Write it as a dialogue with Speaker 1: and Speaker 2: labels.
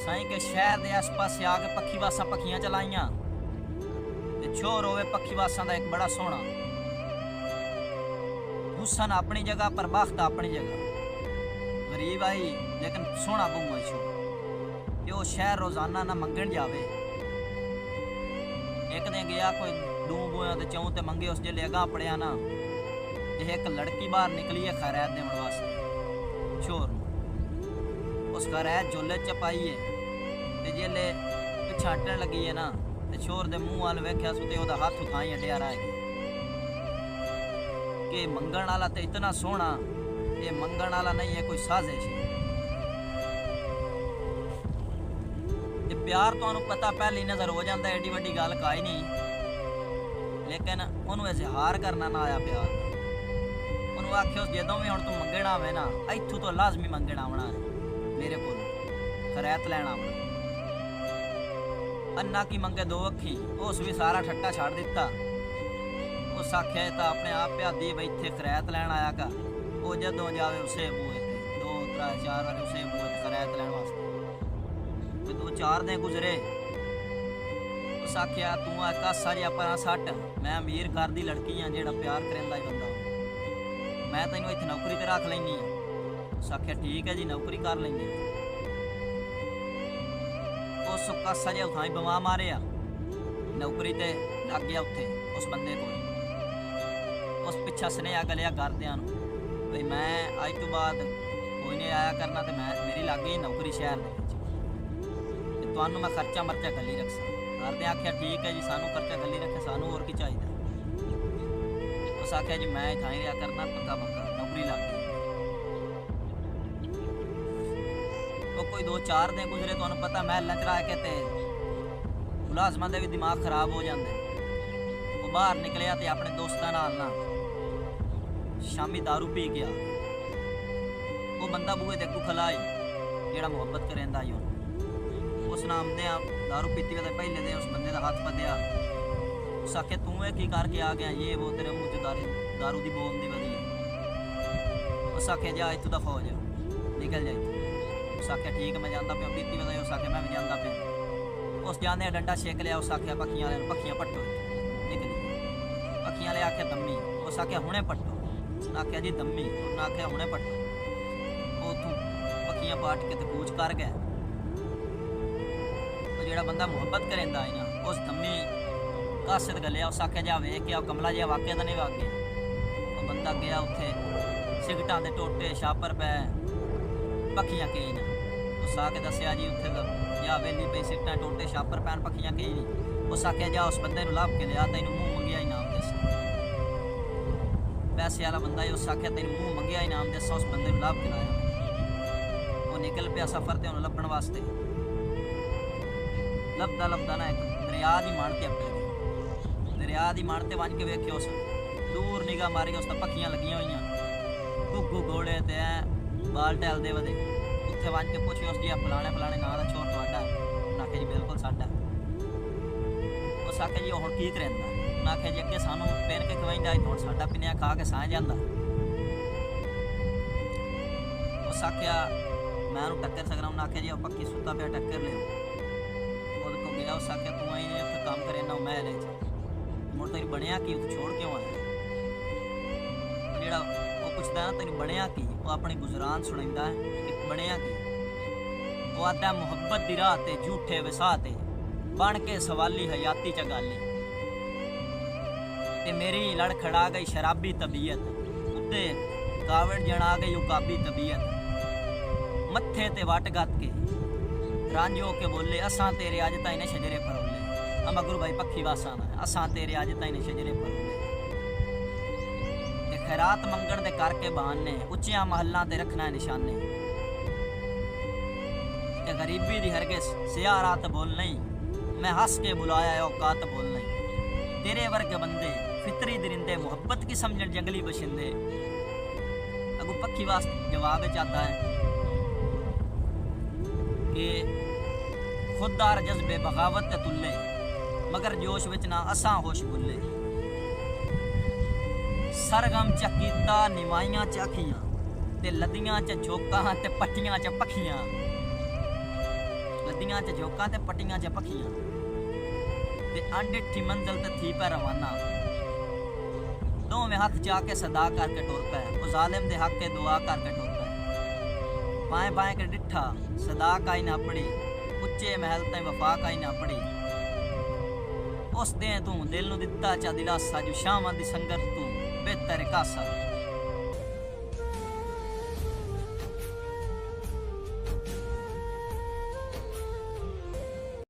Speaker 1: साईं के शहर के आस पास आके पक्खी वासा पखियां चलाइया ते छोर होवे पक्खी वासा का एक बड़ा सोहना हुसन अपनी जगह पर बख्त अपनी जगह गरीब आई लेकिन सोहना बहुआ छो कि वो शहर रोजाना ना मंगण जावे। एक दिन गया कोई दू बोया ते चौं ते मंगे उस जिले अगा पड़िया ना जे एक लड़की बाहर निकली है खैरैत देने वास्ते छोर उस खैरैत झोले च पाई है ते जिले पिछा हटन लगी है ना ते छोर दे मुंह वाल वेख्या सु ते ओदा हाथ उठाई अड्डिया रह गया कि मंगण वाला ते इतना सोहना ये मंगण वाला नहीं है कोई साजिश है। ये प्यार तो पता पहली नजर हो जाता है एडी वड्डी गल काई नहीं लेकिन उन्होंने इजहार करना ना आया प्यार उन्होंने आख्यो जदों भी हुण तू मंगण आवे ना इत्थों तो लाजमी मंगण आवना है मेरे को खैरैत लैन आवना। अन्ना की मंगे दो अखी उस भी सारा ठट्टा छाड़ दिता उस आख्या तो अपने आप प्यादी बई इत्थे खैरैत लैन आया कर वो जदों जावे उसे बूहे ते 2 3 4 बार उसे बूहे ते खैरैत लैन वास्ते 2 4 दिन गुजरे उस आख्या तू आका सारी अपना सट मैं अमीर घर दी लड़की हाँ जेड़ा प्यार करेंदा ही बंदा मैं तैनूं इत्थे नौकरी ते रख लैनी है। उस आख्या ठीक है जी नौकरी कर लेंगे उस कासा जिहा उठाई बमा मारे नौकरी ते लग गया उत्थे उस बंदे को उस पिछा स्नेहा गलिया घरदियां नूं बई मैं अज तो बाद कोई नहीं आया करना तो मैं मेरी लग गई नौकरी शहर दे तुहानूं मैं खर्चा मर्चा गली रख सकदा घरदे आख्या ठीक है जी सानू खर्चा गली रखे सानू होर की चाहिए। उस आख्या जी मैं इत्थे रहा करना पक्का पक्का नौकरी लग गई। कोई 2 4 दिन गुजरे तुहानूं पता महल च रह के ते मुलाजमां दे भी दिमाग खराब हो जाते वो बाहर निकलिया ते अपने दोस्तां नाल ना शामी दारू पी गया वो बंदा बूहे ते अग्गू खलाई जेड़ा मुहब्बत करेंदा ही उस नाम दे दारू पीती वे पहले दे उस बंदे का हाथ पद्या उस आखे तू की करके आ गया ये वो तेरे मुँह च दारू की बोल दी वधी उस आखे जा इतों दफा हो जा निकल जाए। उस आख्या ठीक मैं जाता पाया पीती वे उस आख्या मैं भी जाता पाया उस जाने डंडा शेक लिया उस आख्या पखियां वाले पखियां पट्टो निकली पखियां वाले आख्या दम्मी उस आख्या हुणे पट्टो उन्हें आख्या जी दम्मी उन्हें आख्या हुणे पट्टो उतों पखियां पाट के कूच कर गया जो बंदा मुहब्बत करेंदा है ना उस दम्मी कासिद गलिया उस आख्या जा वेख के कमला जिहा वाकया तो नहीं वाकया वो बंदा गया उत्थे सिगटां दे टोटे छापर पै पखियां कई ना उस आके दसिया जी उत्थे या वेली पे सिगटां टोटे छापर पैन पखियां कई नहीं उस आख्या जा उस बंदे लभ के लिया तैनूं मूँह मंगिया इनाम दस पैसे वाला बंदा उस आख्या तैनूं मूँह मंगिया इनाम दसा उस बंदे लभ के लाया वो निकल पिया सफर ते उन्हें लभण वास्ते लभदा लभदा ना एक दरिया की मण ते अप्पे गया दरिया की मण ते वंज के वेख्यो उस दूर निगाह मारी उस पखियां लगियां हुई घुग्गू घोड़े ते बाल टैलदे वधे उत्थे वंज के पुछे उस जी फलाने फलाने नां दा छोर तुहाडा उन्हें आख्या जी बिल्कुल साडा उस आख्या जी हुण की करेंदा उन्हें आख्या जी अगे सानू पेन के खवाइंदा हुण साडा पिनिया खा के सह जांदा उस आख्या मैं उन्हें टक्कर सकना उन्हें आख्या जी पक्की सुता पिया टक्कर लियो उहदे को गया उस आख्या तू आई उत्थे काम करे ना महल मुड़ तेन बनिया कि उत्थे छोड़ क्यों आया जेड़ा वो पुछदा ना तेन बनिया कि वो अपनी गुजरान सुनाइंदा है कि बनिया कि वो आदा मुहब्बत दी राह ते झूठे विसाते बन के सवाली हयाती च गाली ते मेरी लड़ खड़ा गई शराबी तबीयत उत्ते कावड़ जड़ा गई उकाबी तबीयत मत्थे ते वट गत के रांझो के बोले असां तेरे अज ताईं ने शजरे परोले अमगुर भाई पखी वासा ना असां तेरे अज ताईं ने शजरे परोले ते खैरात मंगण दे करके बहाने उच्चियां महलां ते रखना निशाने ते गरीबी दी हरगिज़ सिया रात बोल नहीं मैं हंस के बुलाया औकात बोल नहीं तेरे वर्गे बंदे फितरी दरिंदे मुहब्बत की समझण जंगली बशिंदे अगू पखी वास्ते जवाब चाहता है कि खुददार जज्बे बगावत ते तुल्ले मगर जोश विच ना असां होश बुल्ले सरगम च कीता निमाइयां च अखियां ते लदियां च झोकां ते पट्टियां च पखियां सर्दियां च झोंका ते पट्टियां च पखियां ते अनडिठी मंजिल ते थी पै रवाना दोवें हथ चाके सदा करके टुर पै ओ जालिम दे हक के दुआ करके टुर पै बाएं बाएं के डिठा सदा काई ना पड़ी उच्चे महल ते वफा काई ना पड़ी उस दे तू दिल नू दिता चा दिलासा जो शामां दी संगत तू बेहतर कासा